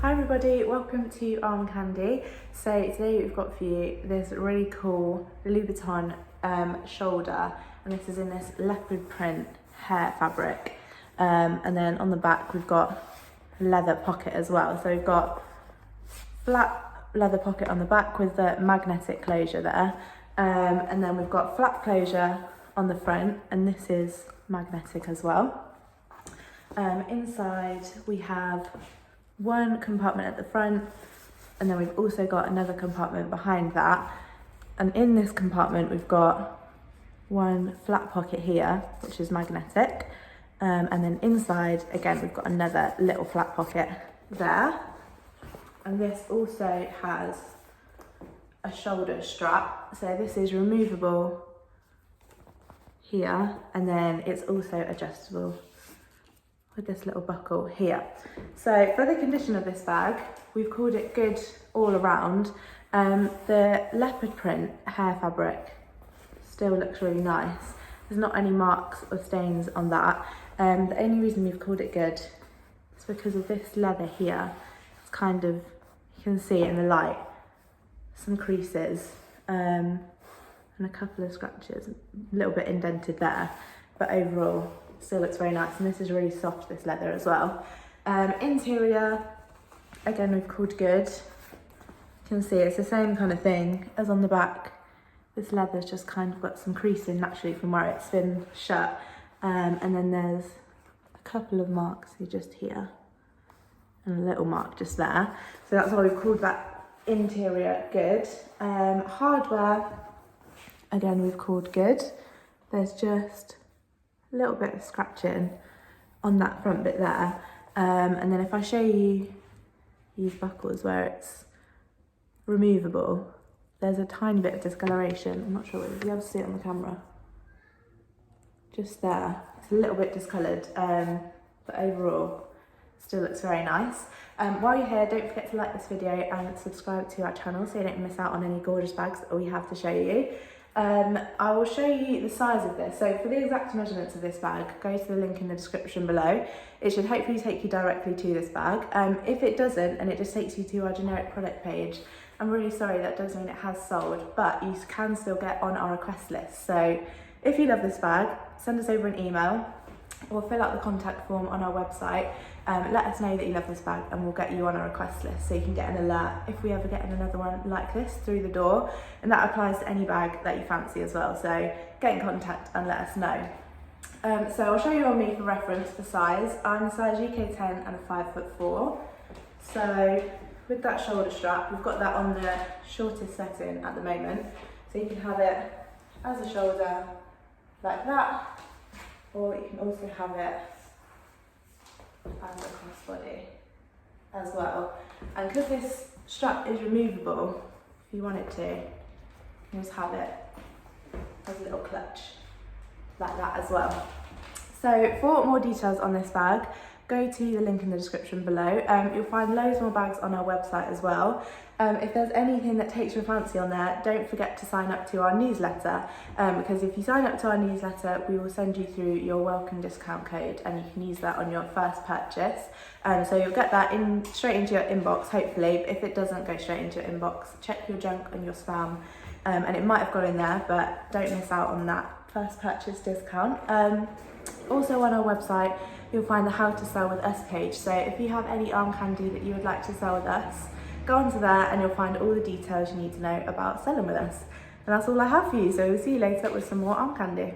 Hi everybody, welcome to Arm Candy. So today we've got for you this really cool Louboutin shoulder, and this is in this leopard print hair fabric. And then on the back we've got a leather pocket as well. So we've got flat leather pocket on the back with the magnetic closure there. And then we've got flap closure on the front, and this is magnetic as well. Inside we have one compartment at the front, and then we've also got another compartment behind that, and in this compartment we've got one flat pocket here which is magnetic, and then inside again we've got another little flat pocket there, and this also has a shoulder strap, so this is removable here, and then it's also adjustable with this little buckle here. So for the condition of this bag, we've called it good all around. The leopard print hair fabric still looks really nice. There's not any marks or stains on that. The only reason we've called it good is because of this leather here. It's kind of, you can see in the light, some creases and a couple of scratches, a little bit indented there, but overall still looks very nice, and this is really soft, this leather as well. Interior, again we've called good. You can see it's the same kind of thing as on the back. This leather's just kind of got some creasing naturally from where it's been shut, and then there's a couple of marks just here and a little mark just there, so that's why we've called that interior good. Hardware, again we've called good. There's just a little bit of scratching on that front bit there, and then if I show you these buckles where it's removable, there's a tiny bit of discoloration. I'm not sure whether you'll be able to see it on the camera. Just there, it's a little bit discoloured, but overall still looks very nice. While you're here, don't forget to like this video and subscribe to our channel so you don't miss out on any gorgeous bags that we have to show you. I will show you the size of this. So for the exact measurements of this bag, go to the link in the description below. It should hopefully take you directly to this bag. If it doesn't, and it just takes you to our generic product page, I'm really sorry, that does mean it has sold, but you can still get on our request list. So if you love this bag, send us over an email or fill out the contact form on our website. Let us know that you love this bag and we'll get you on our request list so you can get an alert if we ever get another one like this through the door, and that applies to any bag that you fancy as well, so get in contact and let us know. So I'll show you on me for reference the size. I'm a size UK 10 and a 5'4". So with that shoulder strap, we've got that on the shortest setting at the moment, so you can have it as a shoulder like that, or you can also have it as a crossbody as well. And because this strap is removable, if you wanted to, you can just have it as a little clutch like that as well. So for more details on this bag, go to the link in the description below. You'll find loads more bags on our website as well. If there's anything that takes your fancy on there, don't forget to sign up to our newsletter, because if you sign up to our newsletter, we will send you through your welcome discount code, and you can use that on your first purchase. So you'll get that straight into your inbox, hopefully. If it doesn't go straight into your inbox, check your junk and your spam, and it might have gone in there, but don't miss out on that first purchase discount. Also on our website, you'll find the How to Sell With Us page. So if you have any arm candy that you would like to sell with us, go onto there and you'll find all the details you need to know about selling with us. And that's all I have for you, so we'll see you later with some more arm candy.